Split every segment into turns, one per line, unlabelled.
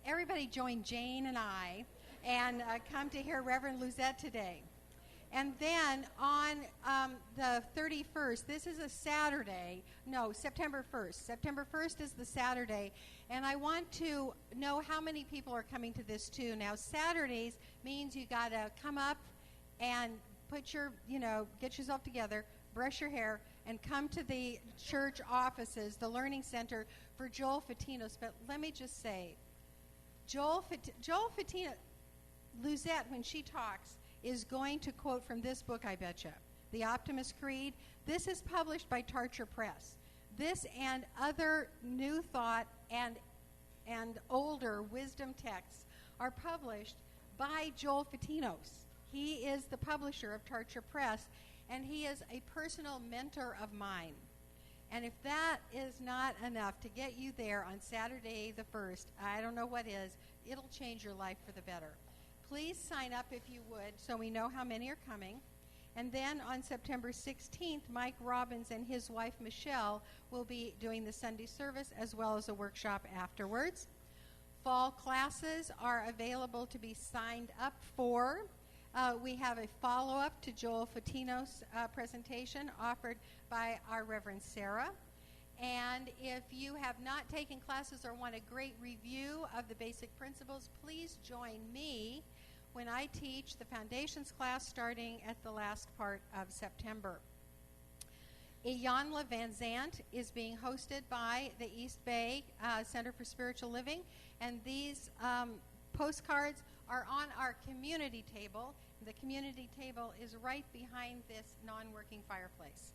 everybody join Jane and I and come to hear Reverend Luzette today. And then on the 31st, this is a Saturday, no, September 1st. September 1st is the Saturday, and I want to know how many people are coming to this too. Now, Saturdays means you got to come up and put your, get yourself together, brush your hair, and come to the church offices, the Learning Center, for Joel Fatinos. But let me just say, Joel Fatino, Luzette, when she talks, is going to quote from this book, I betcha, The Optimist Creed. This is published by Tarcher Press. This and other New Thought and older wisdom texts are published by Joel Fatinos. He is the publisher of Tarcher Press, and he is a personal mentor of mine. And if that is not enough to get you there on Saturday the 1st, I don't know what is. It'll change your life for the better. Please sign up if you would so we know how many are coming. And then on September 16th, Mike Robbins and his wife Michelle will be doing the Sunday service as well as a workshop afterwards. Fall classes are available to be signed up for. We have a follow-up to Joel Fatinos' presentation offered by our Reverend Sarah. And if you have not taken classes or want a great review of the basic principles, please join me when I teach the foundations class starting at the last part of September. Iyanla Van Zant is being hosted by the East Bay Center for Spiritual Living, and these postcards are on our community table. The community table is right behind this non-working fireplace.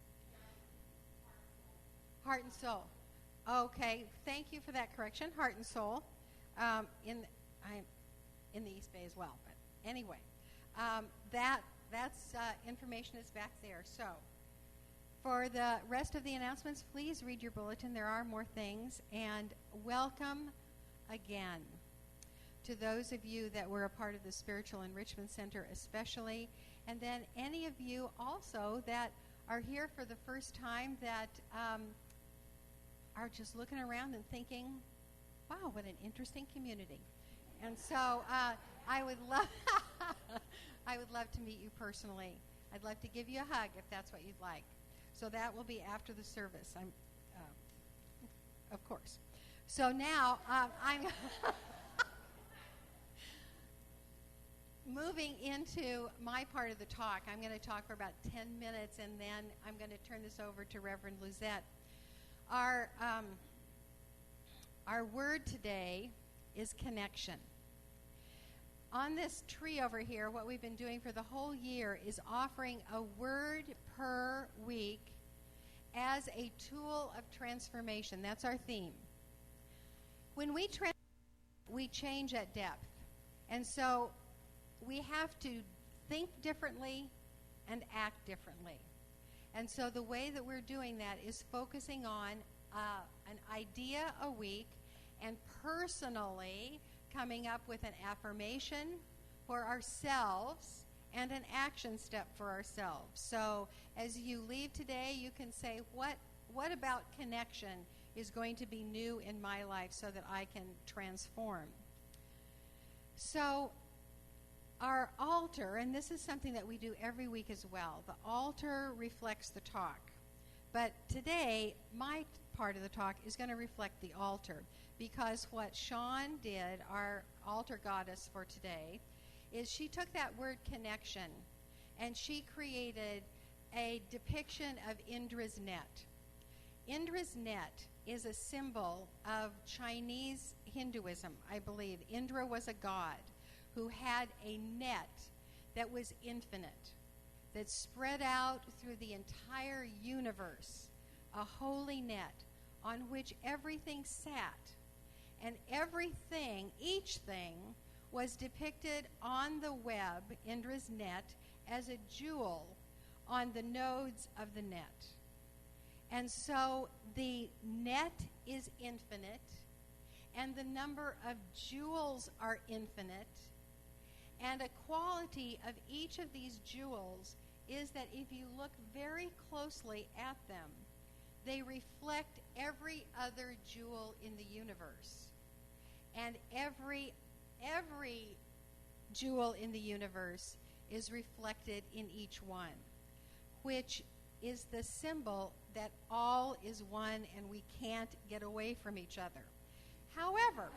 Heart and Soul. Okay, thank you for that correction. Heart and Soul. I'm in the East Bay as well, but anyway, that's information is back there. So, for the rest of the announcements, please read your bulletin. There are more things, and welcome again to those of you that were a part of the Spiritual Enrichment Center, especially, and then any of you also that are here for the first time that are just looking around and thinking, wow, what an interesting community. And so I would love to meet you personally. I'd love to give you a hug if that's what you'd like. So that will be after the service. Of course. So now I'm moving into my part of the talk. I'm going to talk for about 10 minutes, and then I'm going to turn this over to Reverend Luzette. Our word today is connection. On this tree over here, what we've been doing for the whole year is offering a word per week as a tool of transformation. That's our theme. When we change at depth. And so we have to think differently and act differently. And so the way that we're doing that is focusing on an idea a week and personally coming up with an affirmation for ourselves and an action step for ourselves. So as you leave today, you can say, what about connection is going to be new in my life so that I can transform? So our altar, and this is something that we do every week as well, the altar reflects the talk. But today, my part of the talk is going to reflect the altar, because what Sean did, our altar goddess for today, is she took that word connection and she created a depiction of Indra's net. Indra's net is a symbol of Chinese Hinduism, I believe. Indra was a god who had a net that was infinite, that spread out through the entire universe, a holy net on which everything sat. And everything, each thing, was depicted on the web, Indra's net, as a jewel on the nodes of the net. And so the net is infinite, and the number of jewels are infinite, and a quality of each of these jewels is that if you look very closely at them, they reflect every other jewel in the universe. And every jewel in the universe is reflected in each one, which is the symbol that all is one and we can't get away from each other. However,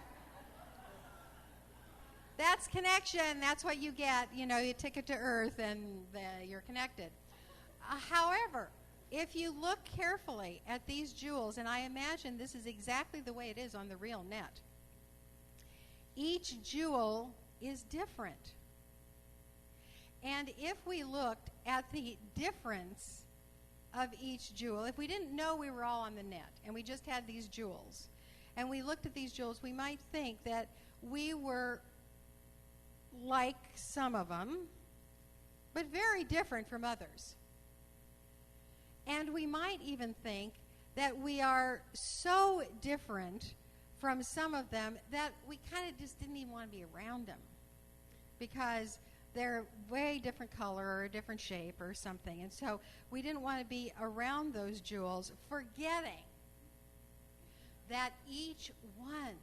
that's connection. That's what you get. You know, you take it to Earth and you're connected. However, if you look carefully at these jewels, and I imagine this is exactly the way it is on the real net, each jewel is different. And if we looked at the difference of each jewel, if we didn't know we were all on the net and we just had these jewels, and we looked at these jewels, we might think that we were like some of them, but very different from others. And we might even think that we are so different from some of them that we kind of just didn't even want to be around them because they're way different color or a different shape or something. And so we didn't want to be around those jewels, forgetting that each one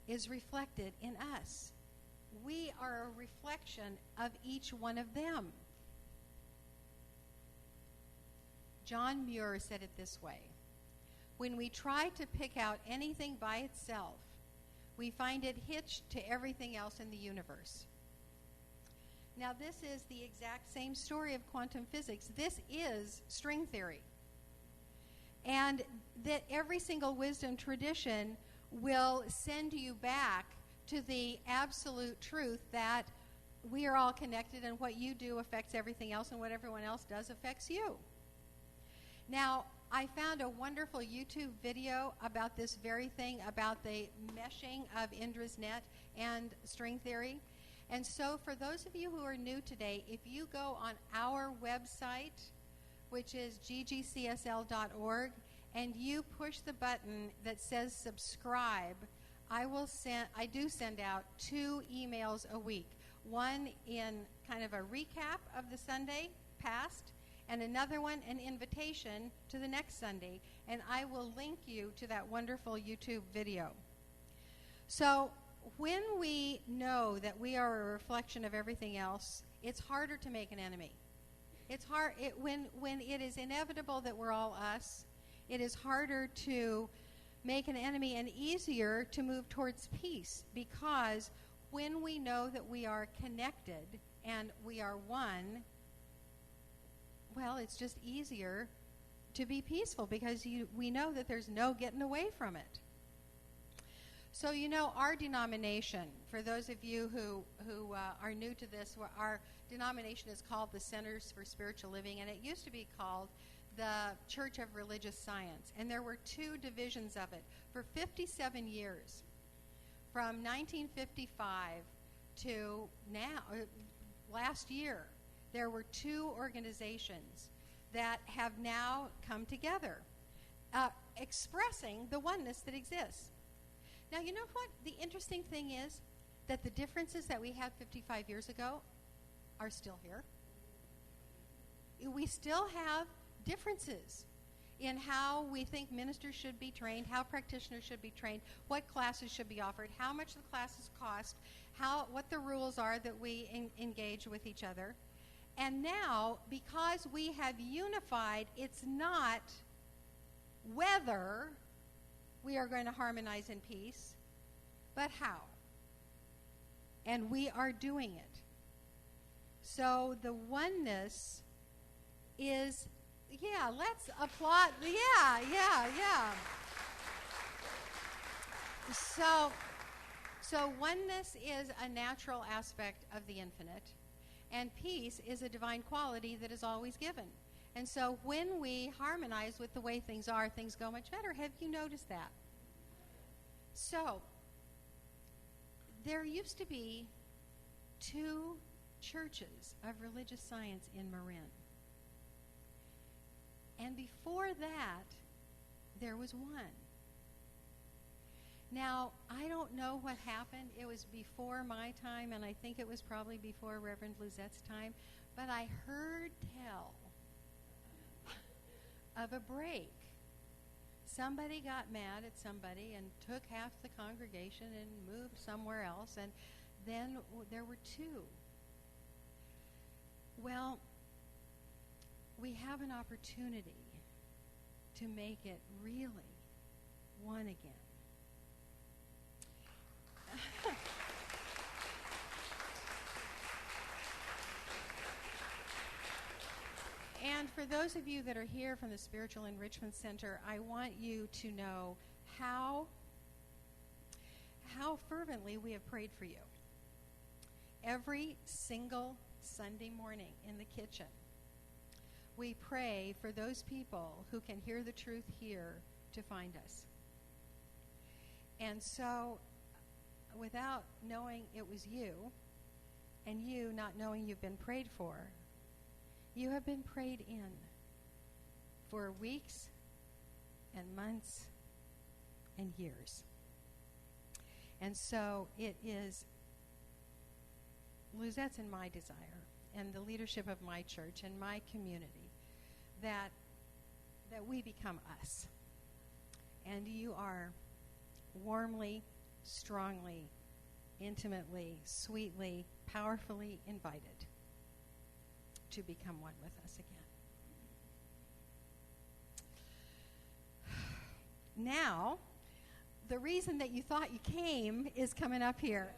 is reflected in us. We are a reflection of each one of them. John Muir said it this way: when we try to pick out anything by itself, we find it hitched to everything else in the universe. Now, this is the exact same story of quantum physics. This is string theory. And that every single wisdom tradition will send you back to the absolute truth that we are all connected and what you do affects everything else and what everyone else does affects you. Now, I found a wonderful YouTube video about this very thing, about the meshing of Indra's net and string theory. And so for those of you who are new today, if you go on our website, which is ggcsl.org, and you push the button that says subscribe, I do send out 2 emails a week. One in kind of a recap of the Sunday past, and another one an invitation to the next Sunday. And I will link you to that wonderful YouTube video. So when we know that we are a reflection of everything else, it's harder to make an enemy. It's hard when it is inevitable that we're all us. It is harder to make an enemy and easier to move towards peace, because when we know that we are connected and we are one, well, it's just easier to be peaceful because we know that there's no getting away from it. So, you know, our denomination, for those of you who are new to this, our denomination is called the Centers for Spiritual Living, and it used to be called the Church of Religious Science. And there were 2 divisions of it for 57 years, from 1955 to now, last year. There were 2 organizations that have now come together, expressing the oneness that exists. Now, you know what? The interesting thing is that the differences that we had 55 years ago are still here. We still have differences in how we think ministers should be trained, how practitioners should be trained, what classes should be offered, how much the classes cost, what the rules are that we engage with each other. And now, because we have unified, it's not whether we are going to harmonize in peace, but how. And we are doing it. So the oneness is, yeah, let's applaud. Yeah. So oneness is a natural aspect of the infinite, and peace is a divine quality that is always given. And so when we harmonize with the way things are, things go much better. Have you noticed that? So there used to be 2 churches of religious science in Marin. And before that, there was 1. Now, I don't know what happened. It was before my time, and I think it was probably before Reverend Luzette's time. But I heard tell of a break. Somebody got mad at somebody and took half the congregation and moved somewhere else. And then there were two. Well, we have an opportunity to make it really one again. And for those of you that are here from the Spiritual Enrichment Center, I want you to know how fervently we have prayed for you. Every single Sunday morning in the kitchen, we pray for those people who can hear the truth here to find us. And so, without knowing it was you, and you not knowing you've been prayed for, you have been prayed in for weeks and months and years. And so it is Luzette's and my desire, and the leadership of my church and my community, that we become us. And you are warmly, strongly, intimately, sweetly, powerfully invited to become one with us again. Now, the reason that you thought you came is coming up here.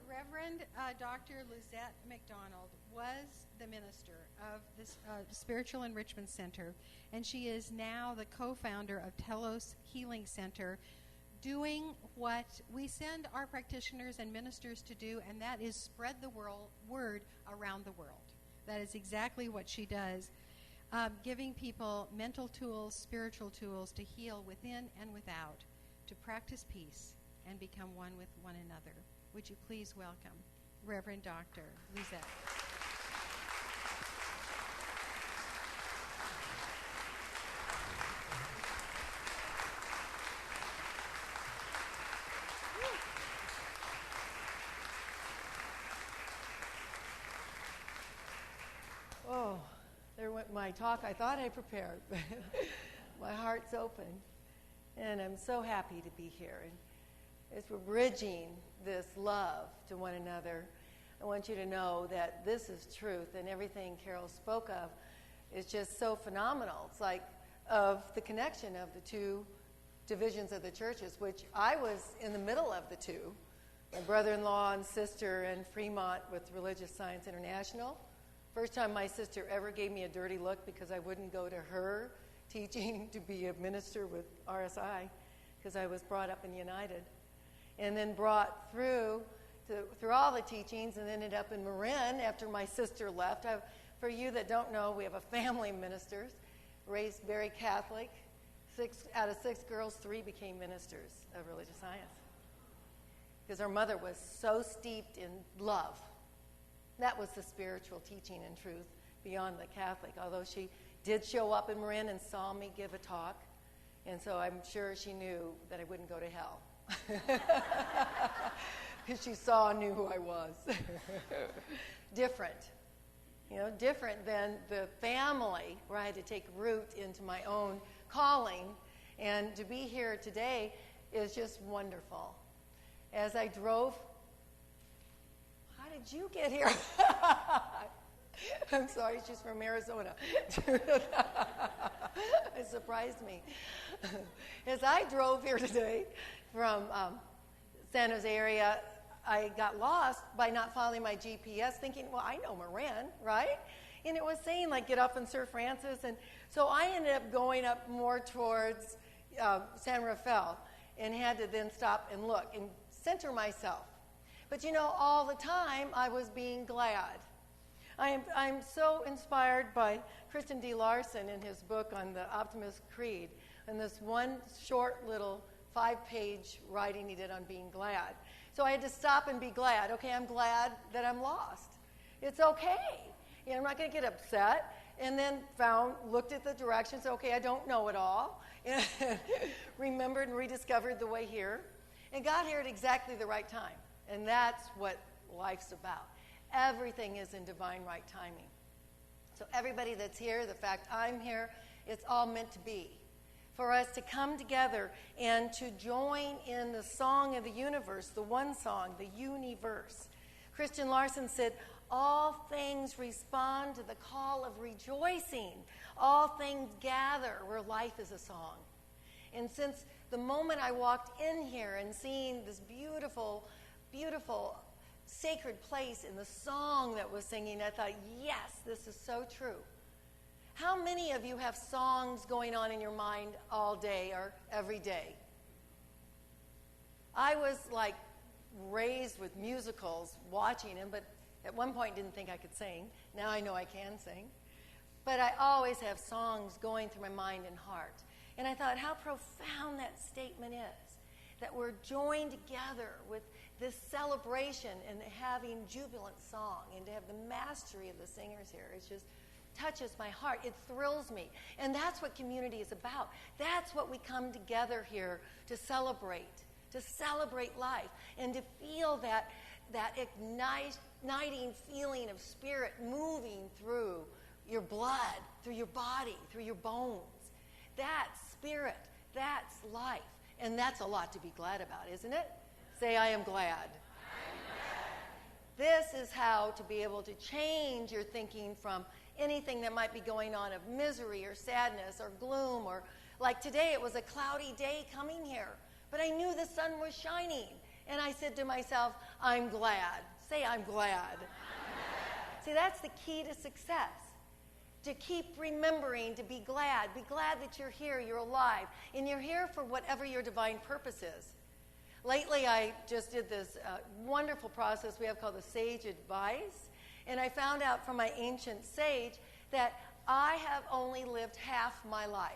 Reverend Dr. Luzette McDonald was the minister of this Spiritual Enrichment Center, and she is now the co-founder of Telos Healing Center, doing what we send our practitioners and ministers to do, and that is spread the word around the world. That is exactly what she does, giving people mental tools, spiritual tools to heal within and without, to practice peace and become one with one another. Would you please welcome Reverend Dr. Luzette.
Oh, there went my talk. I thought I prepared, but my heart's open, and I'm so happy to be here. And as we're bridging this love to one another, I want you to know that this is truth, and everything Karyl spoke of is just so phenomenal. It's like of the connection of the two divisions of the churches, which I was in the middle of the two. My brother-in-law and sister in Fremont with Religious Science International. First time my sister ever gave me a dirty look because I wouldn't go to her teaching to be a minister with RSI, because I was brought up in United. And then brought through all the teachings, and ended up in Marin after my sister left. For you that don't know, we have a family of ministers, raised very Catholic. 6 out of 6 girls, 3 became ministers of religious science, because our mother was so steeped in love. That was the spiritual teaching and truth beyond the Catholic, although she did show up in Marin and saw me give a talk, and so I'm sure she knew that I wouldn't go to hell. Because she saw and knew who I was. Different. Different than the family where I had to take root into my own calling. And to be here today is just wonderful. As I drove, how did you get here? I'm sorry, she's from Arizona. It surprised me. As I drove here today from San Jose area, I got lost by not following my GPS, thinking, well, I know Marin, right? And it was saying, like, get off in Sir Francis. And so I ended up going up more towards San Rafael and had to then stop and look and center myself. But, all the time I was being glad. I'm so inspired by Kristen D. Larson in his book on the Optimist Creed, and this one short little 5-page writing he did on being glad. So I had to stop and be glad. Okay, I'm glad that I'm lost. It's okay. I'm not going to get upset. And then looked at the directions. Okay, I don't know it all. And remembered and rediscovered the way here. And got here at exactly the right time. And that's what life's about. Everything is in divine right timing. So everybody that's here, the fact I'm here, it's all meant to be. for us to come together and to join in the song of the universe, the one song, the universe. Christian Larson said, all things respond to the call of rejoicing. All things gather where life is a song. And since the moment I walked in here and seeing this beautiful, beautiful sacred place in the song that was singing, I thought, yes, this is so true. How many of you have songs going on in your mind all day or every day? I was like raised with musicals, watching them, but at one point didn't think I could sing. Now I know I can sing. But I always have songs going through my mind and heart. And I thought how profound that statement is, that we're joined together with this celebration and having jubilant song, and to have the mastery of the singers here. It just touches my heart. It thrills me. And that's what community is about. That's what we come together here to celebrate life, and to feel that igniting feeling of spirit moving through your blood, through your body, through your bones. That's spirit. That's life. And that's a lot to be glad about, isn't it? Say, I am glad. This is how to be able to change your thinking from anything that might be going on of misery or sadness or gloom, or like today it was a cloudy day coming here, but I knew the sun was shining, and I said to myself, I'm glad. Say, I'm glad. See, that's the key to success. To keep remembering to be glad. Be glad that you're here, you're alive, and you're here for whatever your divine purpose is. Lately, I just did this wonderful process we have called the Sage Advice, and I found out from my ancient sage that I have only lived half my life.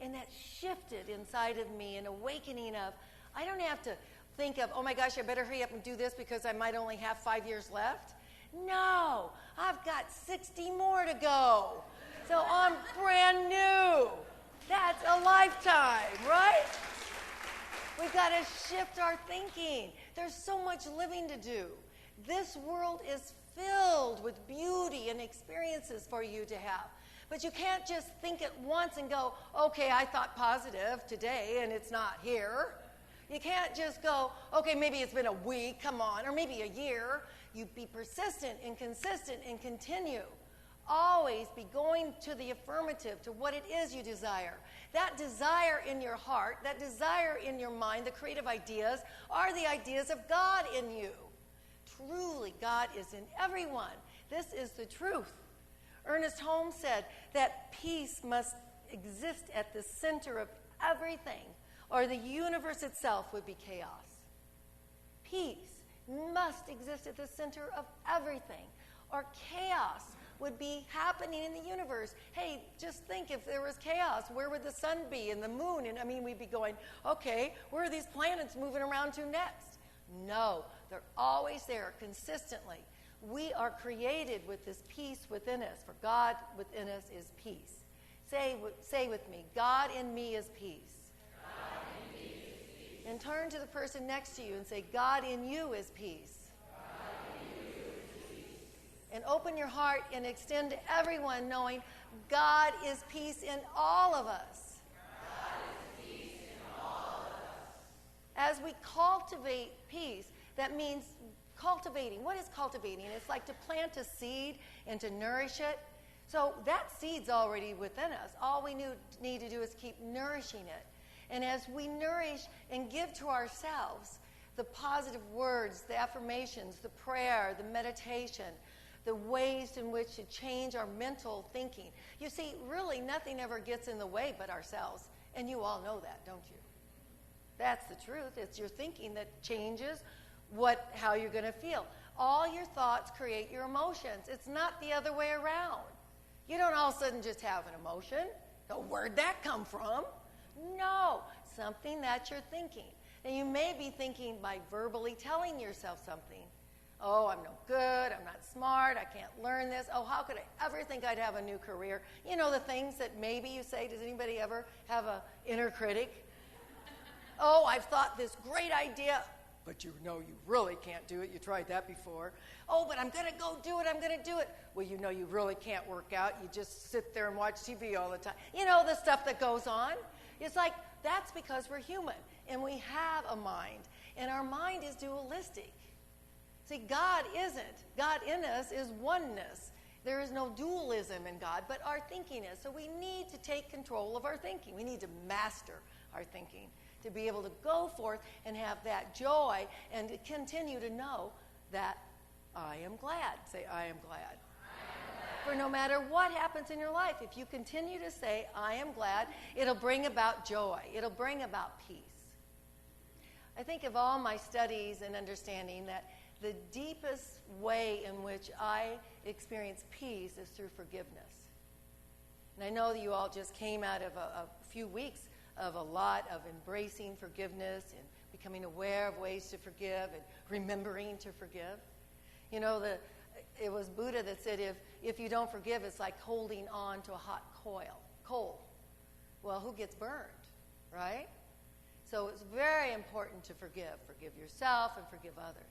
And that shifted inside of me an awakening of, I don't have to think of, oh my gosh, I better hurry up and do this because I might only have 5 years left. No, I've got 60 more to go. So I'm brand new. That's a lifetime, right? We've got to shift our thinking. There's so much living to do. This world is filled with beauty and experiences for you to have. But you can't just think it once and go, okay, I thought positive today and it's not here. You can't just go, okay, maybe it's been a week, come on, or maybe a year. You be persistent and consistent and continue. Always be going to the affirmative, to what it is you desire. That desire in your heart, that desire in your mind, the creative ideas, are the ideas of God in you. Truly, God is in everyone. This is the truth. Ernest Holmes said that peace must exist at the center of everything, or the universe itself would be chaos. Peace must exist at the center of everything, or chaos would be happening in the universe. Hey, just think, if there was chaos, where would the sun be and the moon? And I mean, we'd be going, okay, where are these planets moving around to next? No, they're always there consistently. We are created with this peace within us, for God within us is peace. Say with me, God in me is peace.
God in me is peace.
And turn to the person next to you and say, God in you is peace. And open your heart and extend to everyone, knowing God is peace in all of us.
God is peace in all of us.
As we cultivate peace, that means cultivating. What is cultivating? It's like to plant a seed and to nourish it. So that seed's already within us. All we need to do is keep nourishing it. And as we nourish and give to ourselves the positive words, the affirmations, the prayer, the meditation, the ways in which to change our mental thinking. You see, really nothing ever gets in the way but ourselves. And you all know that, don't you? That's the truth. It's your thinking that changes how you're going to feel. All your thoughts create your emotions. It's not the other way around. You don't all of a sudden just have an emotion. Oh, where'd that come from? No, something that you're thinking. And you may be thinking by verbally telling yourself something. Oh, I'm no good, I'm not smart, I can't learn this. Oh, how could I ever think I'd have a new career? You know, the things that maybe you say. Does anybody ever have an inner critic? Oh, I've thought this great idea. but you know you really can't do it. You tried that before. Oh, but I'm going to go do it. I'm going to do it. Well, you know you really can't work out. You just sit there and watch TV all the time. You know the stuff that goes on. It's like that's because we're human, and we have a mind, and our mind is dualistic. See, God isn't. God in us is oneness. There is no dualism in God, but our thinking is. So we need to take control of our thinking. We need to master our thinking to be able to go forth and have that joy and to continue to know that I am glad. Say, I am glad. For no matter what happens in your life, if you continue to say, I am glad, it'll bring about joy. It'll bring about peace. I think of all my studies and understanding that the deepest way in which I experience peace is through forgiveness. And I know that you all just came out of a few weeks of a lot of embracing forgiveness and becoming aware of ways to forgive and remembering to forgive. You know, it was Buddha that said if you don't forgive, it's like holding on to a hot coal. Well, who gets burned, right? So it's very important to forgive. Forgive yourself and forgive others.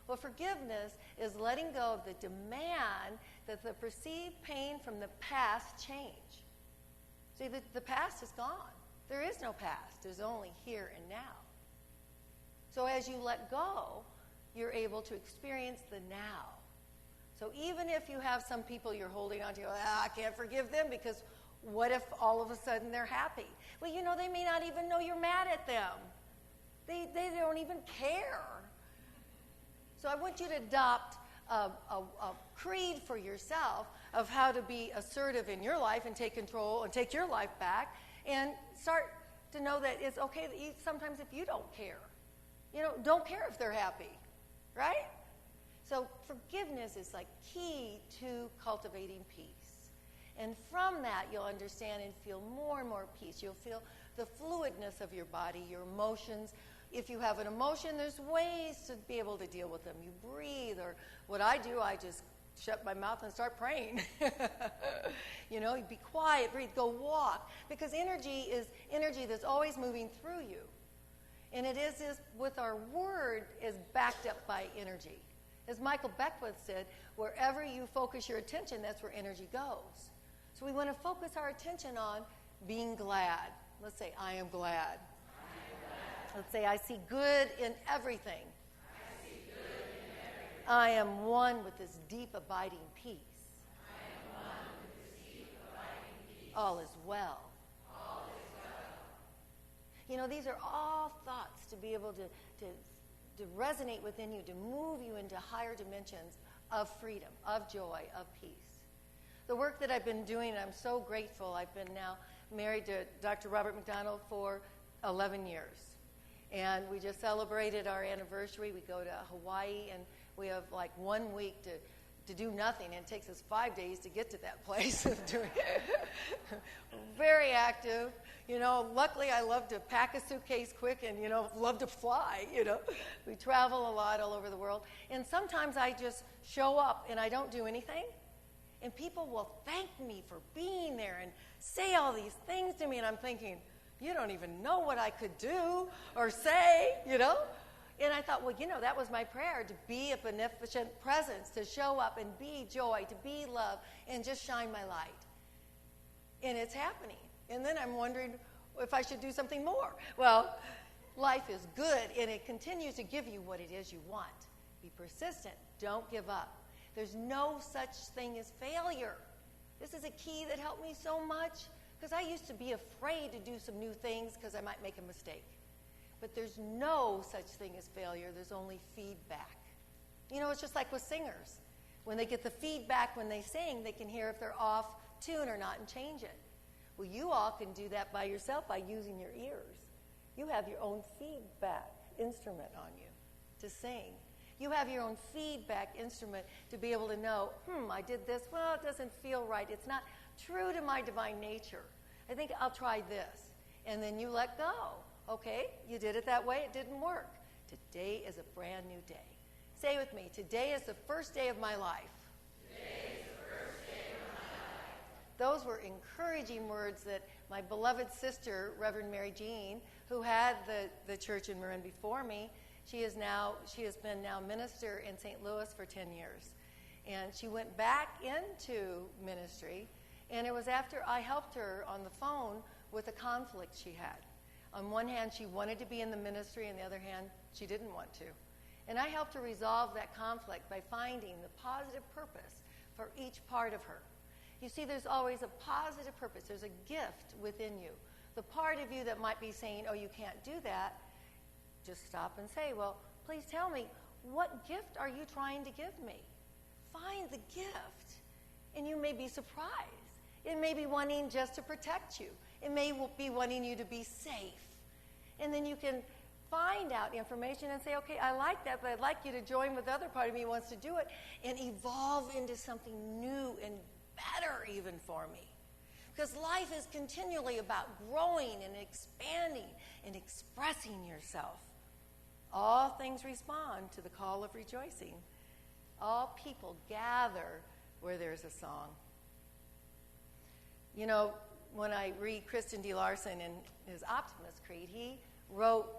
Well, forgiveness is letting go of the demand that the perceived pain from the past change. See, the past is gone. There is no past. There's only here and now. So as you let go, you're able to experience the now. So even if you have some people you're holding on to, I can't forgive them because what if all of a sudden they're happy? Well, you know, they may not even know you're mad at them. They don't even care. So I want you to adopt a creed for yourself of how to be assertive in your life and take control and take your life back and start to know that it's okay that sometimes if you don't care. You know, don't care if they're happy, right? So forgiveness is like key to cultivating peace. And from that, you'll understand and feel more and more peace. You'll feel the fluidness of your body, your emotions. If you have an emotion, there's ways to be able to deal with them. You breathe, or what I do, I just shut my mouth and start praying. You know, be quiet, breathe, go walk. Because energy is energy that's always moving through you. And it is with our word is backed up by energy. As Michael Beckwith said, wherever you focus your attention, that's where energy goes. So we want to focus our attention on being glad. Let's say, I am glad. Let's say, I see good in everything. I am one with this deep, abiding peace. All is well. You know, these are all thoughts to be able to resonate within you, to move you into higher dimensions of freedom, of joy, of peace. The work that I've been doing, and I'm so grateful, I've been now married to Dr. Robert McDonald for 11 years. And we just celebrated our anniversary. We go to Hawaii, and we have like 1 week to do nothing. And it takes us 5 days to get to that place. Very active. You know, luckily I love to pack a suitcase quick and, you know, love to fly, you know. We travel a lot all over the world. And sometimes I just show up and I don't do anything. And people will thank me for being there and say all these things to me. And I'm thinking, you don't even know what I could do or say, you know. And I thought, well, you know, that was my prayer, to be a beneficent presence, to show up and be joy, to be love, and just shine my light. And it's happening. And then I'm wondering if I should do something more. Well, life is good, and it continues to give you what it is you want. Be persistent. Don't give up. There's no such thing as failure. This is a key that helped me so much, because I used to be afraid to do some new things because I might make a mistake. But there's no such thing as failure. There's only feedback. You know, it's just like with singers. When they get the feedback when they sing, they can hear if they're off tune or not and change it. Well, you all can do that by yourself by using your ears. You have your own feedback instrument on you to sing. You have your own feedback instrument to be able to know, I did this. Well, it doesn't feel right. It's not true to my divine nature. I think I'll try this. And then you let go. Okay, you did it that way. It didn't work. Today is a brand new day. Say with me, today is the first day of my life.
Today is the first day of my life.
Those were encouraging words that my beloved sister, Reverend Mary Jean, who had the church in Marin before me, She has been now minister in St. Louis for 10 years. And she went back into ministry, and it was after I helped her on the phone with a conflict she had. On one hand, she wanted to be in the ministry, and on the other hand, she didn't want to. And I helped her resolve that conflict by finding the positive purpose for each part of her. You see, there's always a positive purpose. There's a gift within you. The part of you that might be saying, oh, you can't do that, just stop and say, well, please tell me, what gift are you trying to give me? Find the gift, and you may be surprised. It may be wanting just to protect you. It may be wanting you to be safe. And then you can find out information and say, okay, I like that, but I'd like you to join with the other part of me who wants to do it and evolve into something new and better even for me. Because life is continually about growing and expanding and expressing yourself. All things respond to the call of rejoicing. All people gather where there's a song. You know, when I read Christian D. Larson in his Optimist Creed, he wrote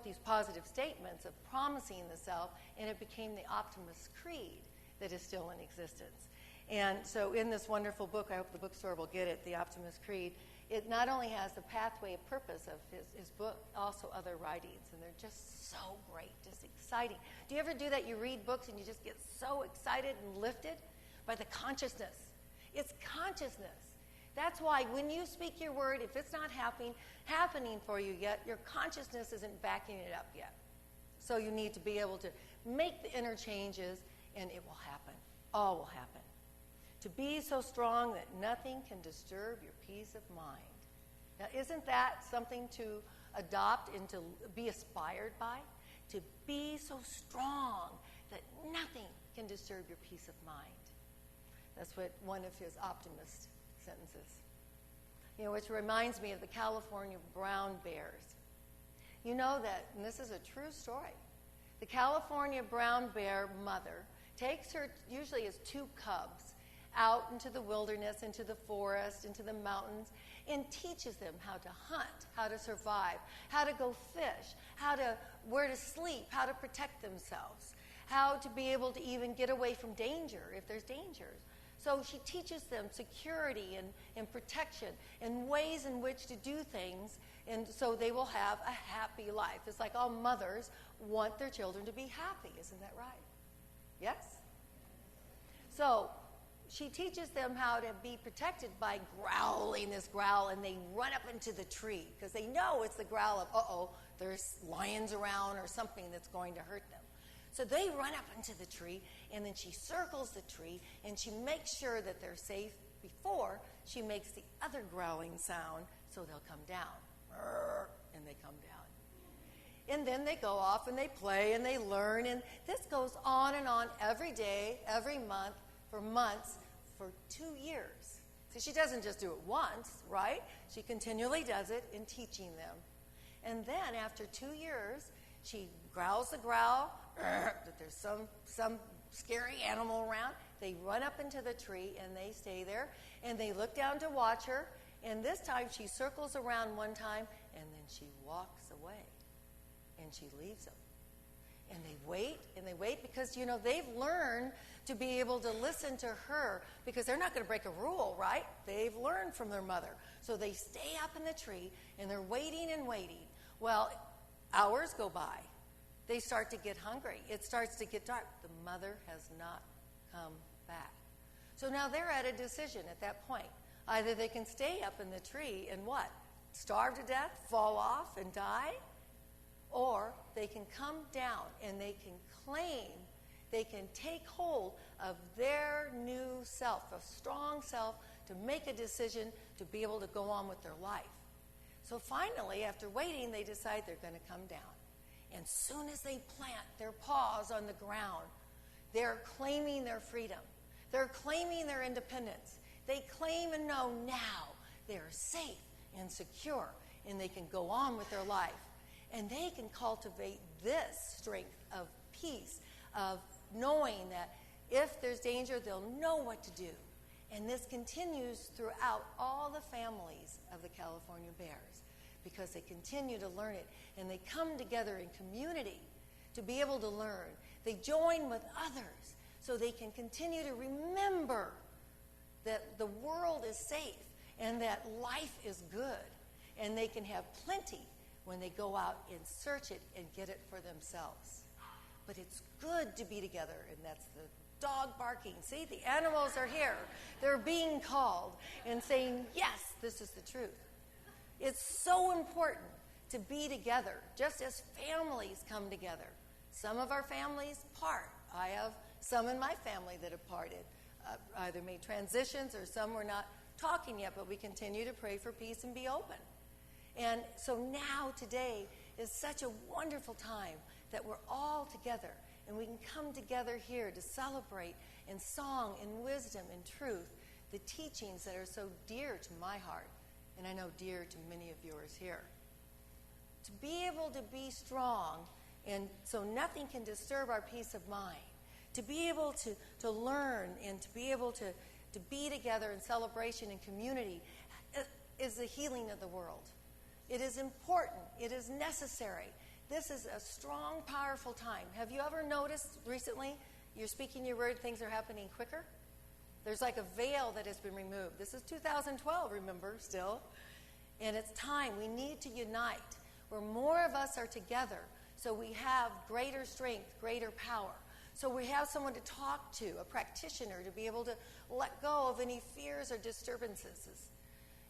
these positive statements of promising the self, and it became the Optimist Creed that is still in existence. And so in this wonderful book, I hope the bookstore will get it, The Optimist Creed, it not only has the pathway of purpose of his book, also other writings, and they're just so great, just exciting. Do you ever do that? You read books and you just get so excited and lifted by the consciousness. It's consciousness. That's why when you speak your word, if it's not happening for you yet, your consciousness isn't backing it up yet. So you need to be able to make the inner changes, and it will happen. All will happen. To be so strong that nothing can disturb your peace of mind. Now, isn't that something to adopt and to be aspired by? To be so strong that nothing can disturb your peace of mind. That's what one of his optimist sentences. You know, which reminds me of the California brown bears. You know that, and this is a true story, the California brown bear mother takes her, usually as 2 cubs, out into the wilderness, into the forest, into the mountains, and teaches them how to hunt, how to survive, how to go fish, where to sleep, how to protect themselves, how to be able to even get away from danger if there's dangers. So she teaches them security and protection and ways in which to do things, and so they will have a happy life. It's like all mothers want their children to be happy. Isn't that right? Yes? So she teaches them how to be protected by growling this growl, and they run up into the tree because they know it's the growl of, there's lions around or something that's going to hurt them. So they run up into the tree, and then she circles the tree, and she makes sure that they're safe before she makes the other growling sound, so they'll come down. And they come down. And then they go off, and they play, and they learn, and this goes on and on every day, every month, for months, for 2 years. See, she doesn't just do it once, right? She continually does it in teaching them. And then after 2 years, she growls the growl, that there's some scary animal around. They run up into the tree, and they stay there, and they look down to watch her, and this time she circles around one time, and then she walks away, and she leaves them. And they wait because, you know, they've learned to be able to listen to her because they're not going to break a rule, right? They've learned from their mother. So they stay up in the tree, and they're waiting and waiting. Well, hours go by. They start to get hungry. It starts to get dark. The mother has not come back. So now they're at a decision at that point. Either they can stay up in the tree and what? Starve to death, fall off, and die? Or they can come down and they can claim, they can take hold of their new self, a strong self, to make a decision to be able to go on with their life. So finally, after waiting, they decide they're going to come down. And soon as they plant their paws on the ground, they're claiming their freedom. They're claiming their independence. They claim and know now they are safe and secure, and they can go on with their life. And they can cultivate this strength of peace, of knowing that if there's danger, they'll know what to do. And this continues throughout all the families of the California Bears, because they continue to learn it. And they come together in community to be able to learn. They join with others so they can continue to remember that the world is safe and that life is good. And they can have plenty when they go out and search it and get it for themselves. But it's good to be together, and that's the dog barking. See, the animals are here. They're being called and saying, yes, this is the truth. It's so important to be together, just as families come together. Some of our families part. I have some in my family that have parted, either made transitions or some were not talking yet, but we continue to pray for peace and be open. And so now, today, is such a wonderful time that we're all together, and we can come together here to celebrate in song, in wisdom, in truth, the teachings that are so dear to my heart, and I know dear to many of yours here. To be able to be strong, and so nothing can disturb our peace of mind. To be able to learn and to be able to be together in celebration and community is the healing of the world. It is important. It is necessary. This is a strong, powerful time. Have you ever noticed recently, you're speaking your word, things are happening quicker? There's like a veil that has been removed. This is 2012, remember, still. And it's time. We need to unite, where more of us are together, so we have greater strength, greater power. So we have someone to talk to, a practitioner, to be able to let go of any fears or disturbances.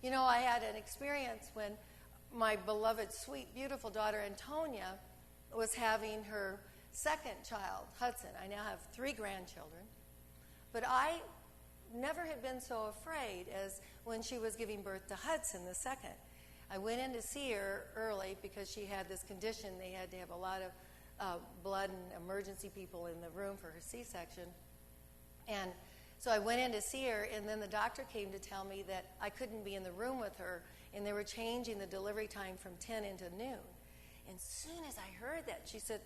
You know, I had an experience when my beloved, sweet, beautiful daughter, Antonia, was having her second child, Hudson. I now have 3 grandchildren. But I never had been so afraid as when she was giving birth to Hudson, the second. I went in to see her early because she had this condition. They had to have a lot of blood and emergency people in the room for her C-section. And so I went in to see her, and then the doctor came to tell me that I couldn't be in the room with her, and they were changing the delivery time from 10 into noon. And as soon as I heard that, she said,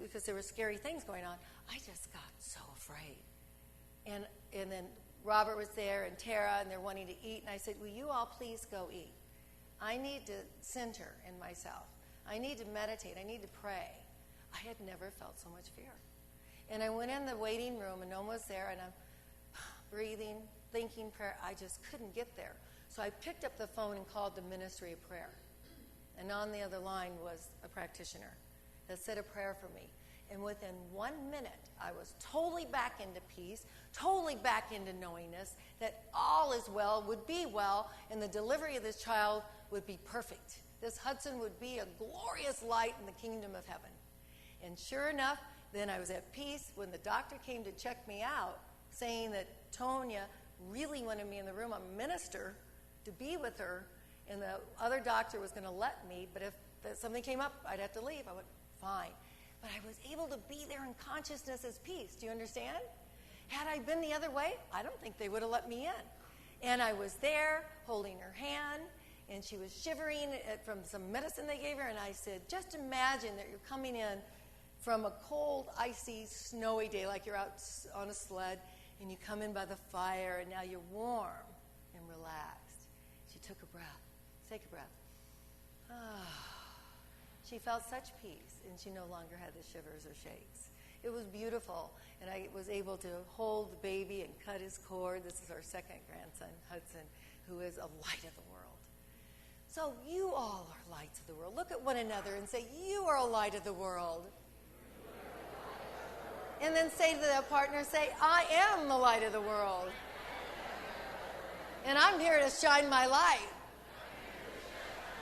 because there were scary things going on, I just got so afraid. And then Robert was there and Tara, and they're wanting to eat, and I said, will you all please go eat? I need to center in myself. I need to meditate. I need to pray. I had never felt so much fear. And I went in the waiting room, and no one was there, and I'm breathing, thinking prayer. I just couldn't get there. So I picked up the phone and called the Ministry of Prayer. And on the other line was a practitioner that said a prayer for me. And within 1 minute, I was totally back into peace, totally back into knowingness that all is well, would be well, and the delivery of this child would be perfect. This Hudson would be a glorious light in the kingdom of heaven. And sure enough, then I was at peace when the doctor came to check me out, saying that Tonya really wanted me in the room, a minister, to be with her, and the other doctor was going to let me, but if something came up, I'd have to leave. I went, fine. But I was able to be there in consciousness as peace. Do you understand? Had I been the other way, I don't think they would have let me in. And I was there holding her hand, and she was shivering from some medicine they gave her, and I said, just imagine that you're coming in from a cold, icy, snowy day, like you're out on a sled, and you come in by the fire, and now you're warm and relaxed. She took a breath. Take a breath. She felt such peace, and she no longer had the shivers or shakes. It was beautiful, and I was able to hold the baby and cut his cord. This is our second grandson, Hudson, who is a light of the world. So you all are lights of the world. Look at one another and say, you are a light of the world. And then say to the partner, say, I am the light of the world. And I'm here to shine my light.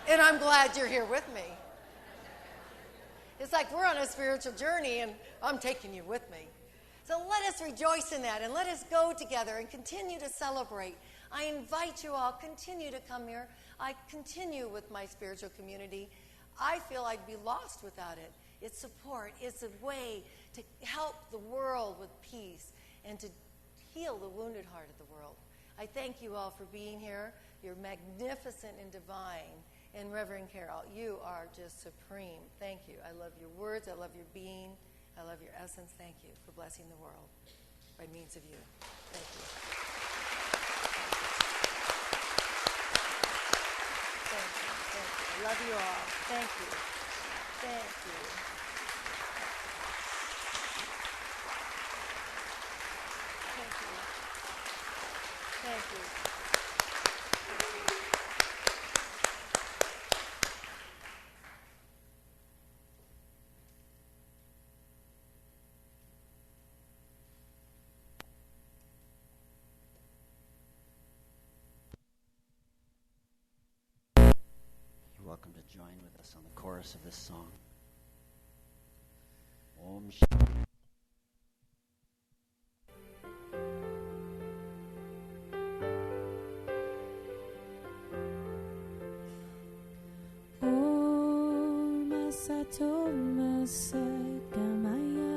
And I'm glad you're here with me. It's like we're on a spiritual journey, and I'm taking you with me. So let us rejoice in that, and let us go together and continue to celebrate. I invite you all, continue to come here. I continue with my spiritual community. I feel I'd be lost without it. It's support. It's a way to help the world with peace and to heal the wounded heart of the world. I thank you all for being here. You're magnificent and divine. And Reverend Karyl, you are just supreme. Thank you. I love your words. I love your being. I love your essence. Thank you for blessing the world by means of you. Thank you. Thank you. Thank you. Love you all. Thank you. Thank you. Thank you. Thank you.
You're welcome to join with us on the chorus of this song. Om Shanti.
Om Sato Masat Gamaya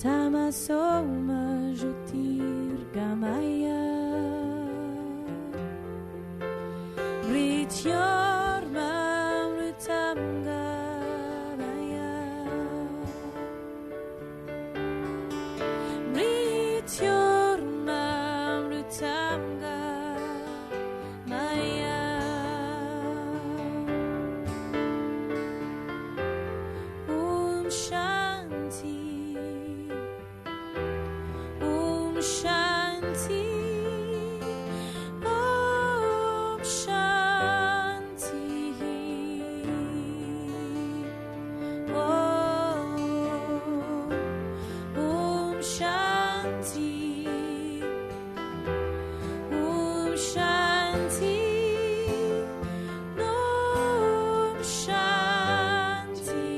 Tamasoma Jutir Gamaya Rityor Mamrutam Gamaya Rityor Mamrutam Gamaya Om Shanti Om Shanti Om Shanti Om Shanti Om Shanti Om Shanti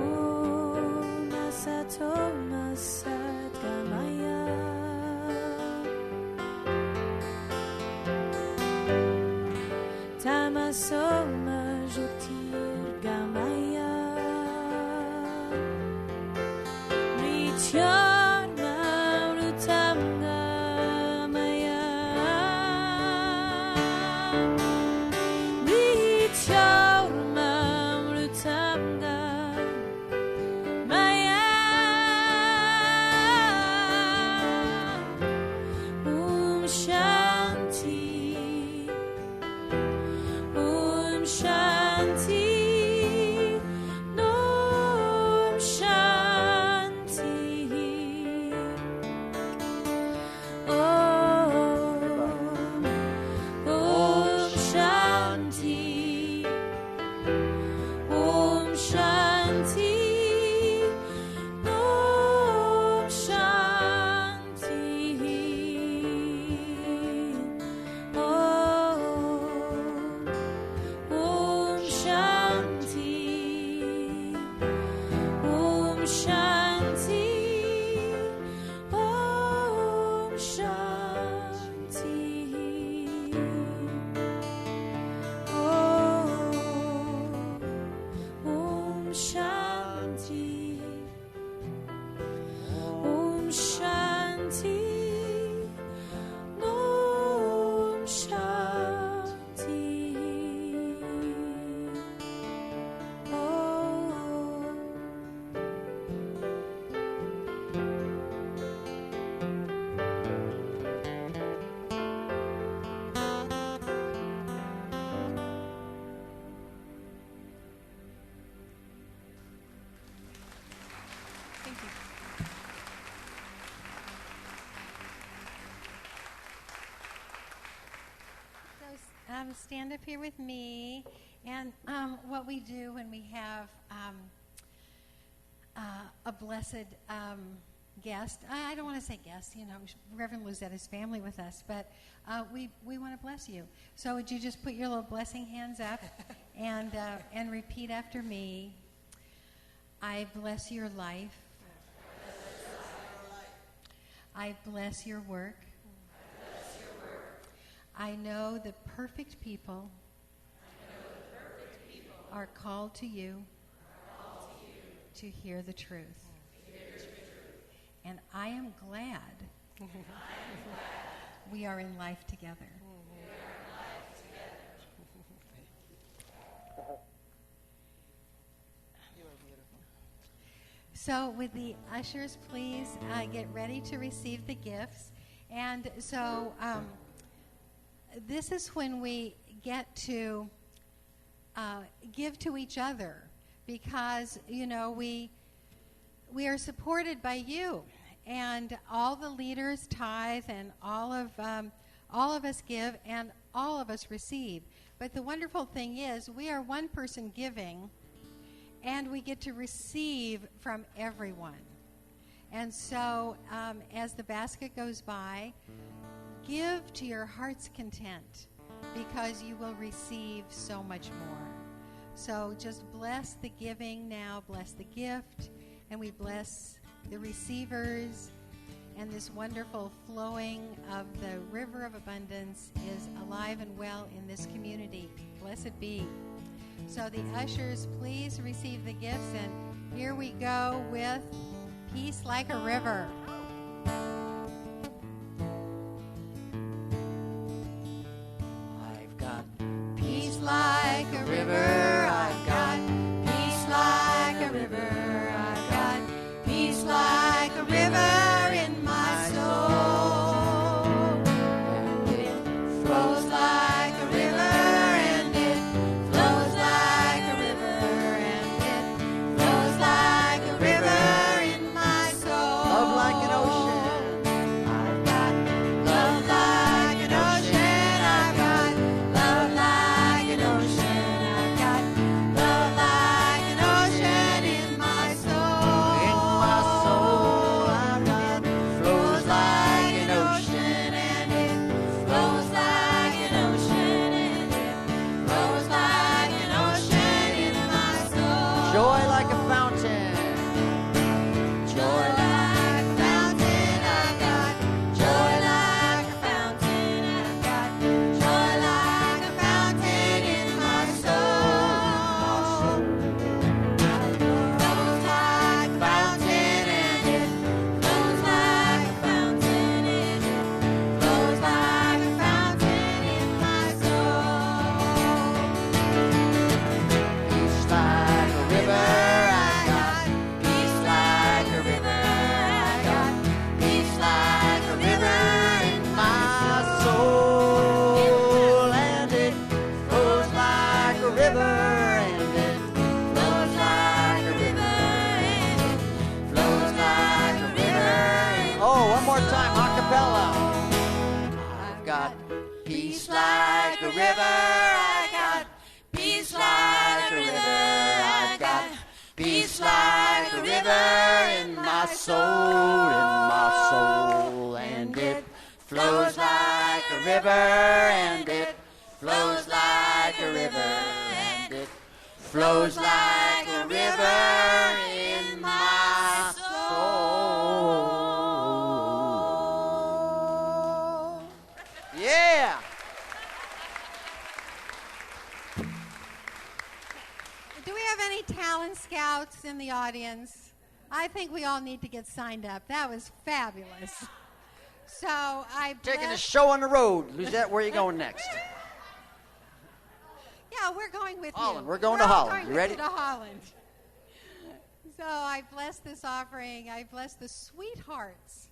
Om Asato Masat Gamaya Tamasoma Jutir Gamaya Rityor Mamrutam Gamaya Rityor Mamrutam Gamaya Om Shanti Om Shanti Om Shanti Om Shanti Om Shanti Om Shanti Om Shanti Om Shanti Om Shanti Om Shanti
Thank you. So stand up here with me. And what we do when we have a blessed guest, I don't want to say guest, Reverend Luzette's family with us, but we want to bless you. So would you just put your little blessing hands up and repeat after me? I bless your life. I bless your work. I know the perfect people are called to you to hear the truth. And I am glad we are in life together. So would the ushers please get ready to receive the gifts. And so this is when we get to give to each other, because, you know, we are supported by you. And all the leaders tithe, and all of us give, and all of us receive. But the wonderful thing is we are one person giving, and we get to receive from everyone. And so as the basket goes by, give to your heart's content, because you will receive so much more. So just bless the giving now, bless the gift, and we bless the receivers. And this wonderful flowing of the river of abundance is alive and well in this community. Blessed be. So the ushers, please receive the gifts, and here we go with Peace Like a River.
I've got
Peace like a river, I've got peace like a river, I've got peace like a river in my soul. And it flows like a river, and it flows like a river, and it flows like a river in my soul.
love like an ocean.
I've got love like an ocean, I've got love like an ocean, I've got love like an ocean in my soul.
In my soul, I've got
Flows like an ocean, and it flows like an ocean, and it flows like an ocean in my soul.
joy like a fountain.
Joy like a fountain, I've got joy like a fountain, I've got joy like a fountain in my soul. Flows like a fountain, and it flows like a fountain, and it flows like a fountain in my soul.
Peace like a river.
I got peace like a river. I got peace like a river in
My soul, and it flows like a river, and it
flows like a river, and it flows like a river.
oh, one more time, a cappella. I've got peace like a river. I got
peace like a river.
I've got peace like a river in my soul, and it flows like a river, and it flows like a river, and it flows like a river in my soul. Yeah.
Do we have any talent scouts in the audience? I think we all need to get signed up. That was fabulous. So I
Taking a
bless-
show on the road. Luzette, where are you going next?
Yeah, we're going with
Holland.
you.
We're going to
all
Holland.
going
You
with
ready?
To Holland. So I bless this offering. I bless the sweethearts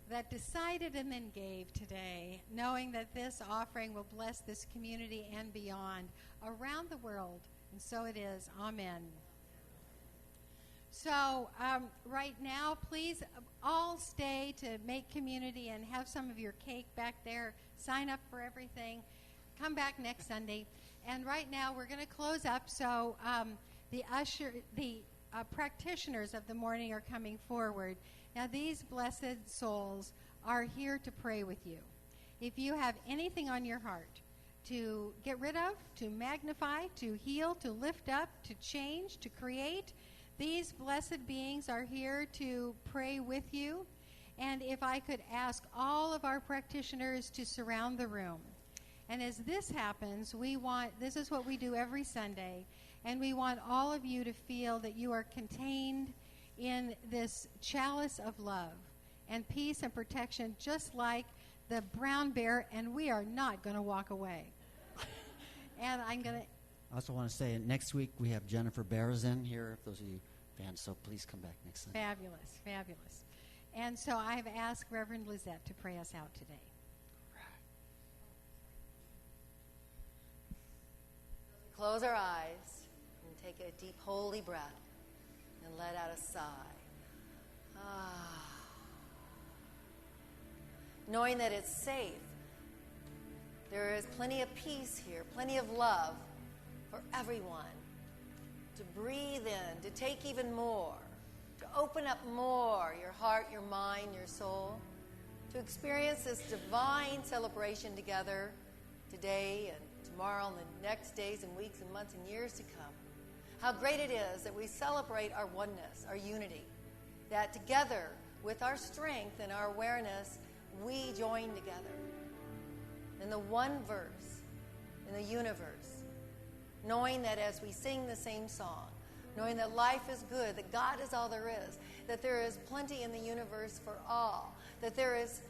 that decided and then gave today, knowing that this offering will bless this community and beyond around the world. And so it is. Amen. So right now, please all stay to make community and have some of your cake back there. Sign up for everything. Come back next Sunday. And right now, we're going to close up. So the practitioners of the morning are coming forward. Now, these blessed souls are here to pray with you. If you have anything on your heart to get rid of, to magnify, to heal, to lift up, to change, to create, these blessed beings are here to pray with you. And if I could ask all of our practitioners to surround the room. And as this happens, this is what we do every Sunday. And we want all of you to feel that you are contained in this chalice of love and peace and protection, just like the brown bear, and we are not going to walk away. And I'm going to...
I also want to say next week we have Jennifer Berzin here, if those of you fans, so please come back next time.
Fabulous, fabulous. And so I've asked Reverend Luzette to pray us out today.
Close our eyes and take a deep, holy breath and let out a sigh. Knowing that it's safe. There is plenty of peace here, plenty of love for everyone. To breathe in, to take even more, to open up more your heart, your mind, your soul, to experience this divine celebration together today and tomorrow and the next days and weeks and months and years to come. How great it is that we celebrate our oneness, our unity, that together with our strength and our awareness, we join together in the one verse in the universe, knowing that as we sing the same song, knowing that life is good, that God is all there is, that there is plenty in the universe for all, that there is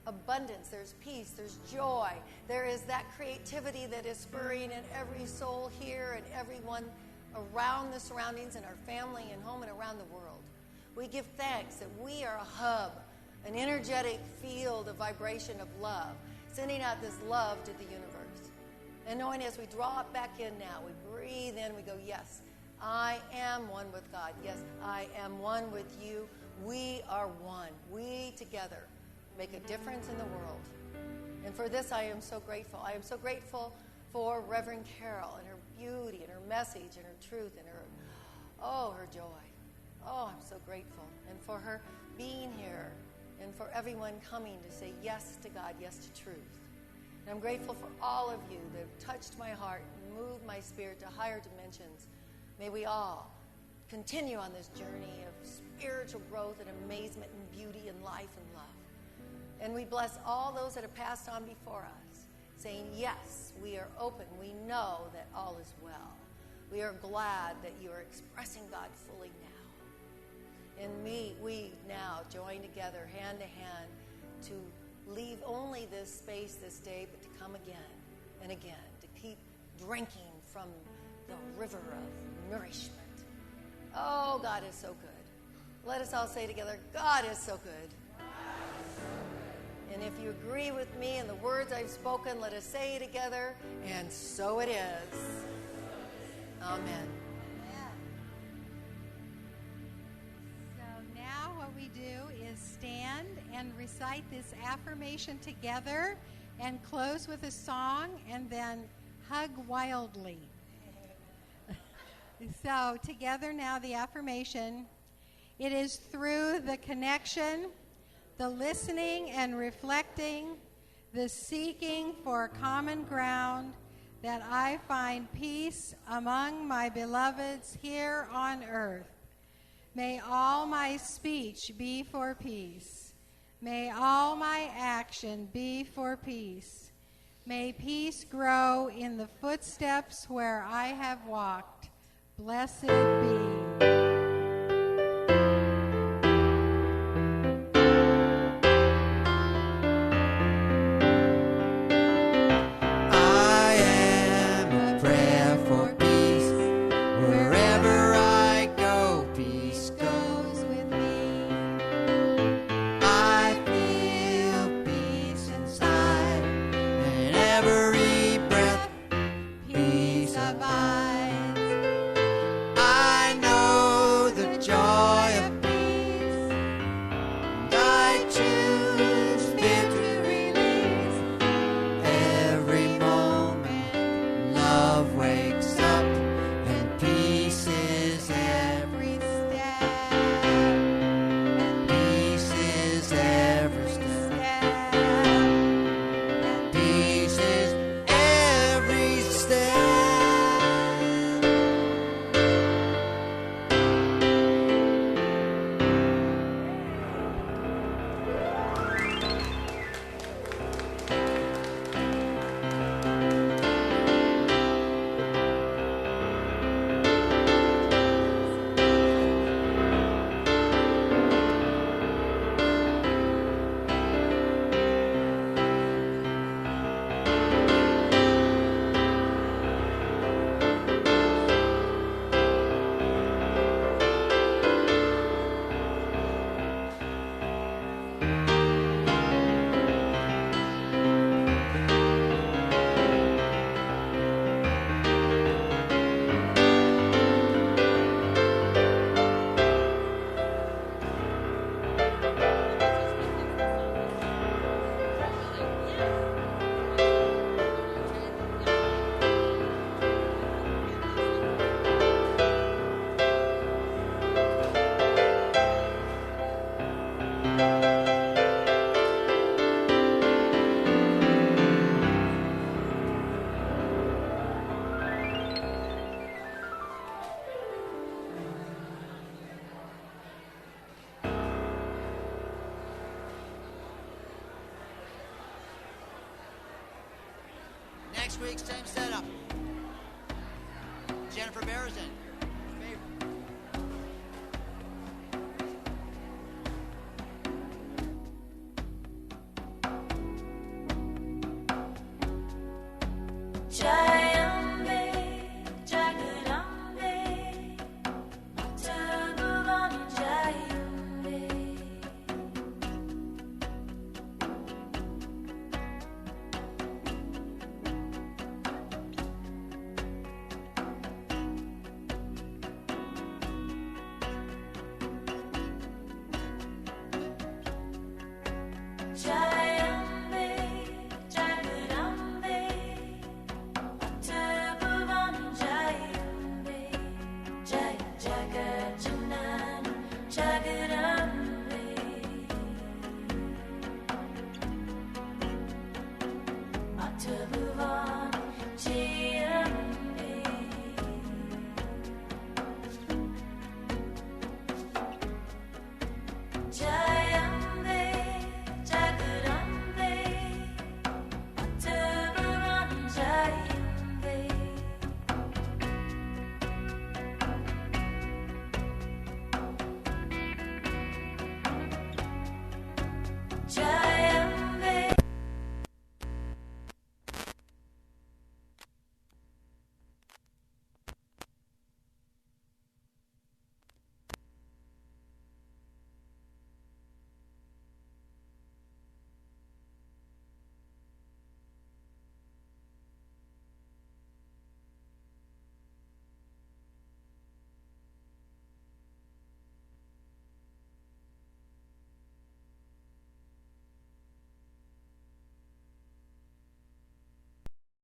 abundance, there's peace, there's joy, there is that creativity that is spurring in every soul here and everyone around the surroundings in our family and home and around the world. We give thanks that we are a hub, an energetic field of vibration of love, sending out this love to the universe. And knowing as we draw it back in now, we breathe in, we go, yes, I am one with God. Yes, I am one with you. We are one. We together make a difference in the world. And for this, I am so grateful. I am so grateful for Reverend Karyl and her beauty and her message and her truth and her joy. Oh, I'm so grateful. And for her being here and for everyone coming to say yes to God, yes to truth. And I'm grateful for all of you that have touched my heart and moved my spirit to higher dimensions. May we all continue on this journey of spiritual growth and amazement and beauty and life and love. And we bless all those that have passed on before us, saying, yes, we are open. We know that all is well. We are glad that you are expressing God fully now. And we now join together hand to hand to leave only this space this day, but to come again and again, to keep drinking from the river of nourishment. Oh, God is so good. Let us all say together, God is so good. And if you agree with me and the words I've spoken, let us say together, and so it is. Amen.
So now what we do is stand and recite this affirmation together and close with a song and then hug wildly. So together now the affirmation. It is through the connection, the listening and reflecting, the seeking for common ground, that I find peace among my beloveds here on earth. May all my speech be for peace. May all my action be for peace. May peace grow in the footsteps where I have walked. Blessed be.
I know Next week, same setup. Jennifer Beresin.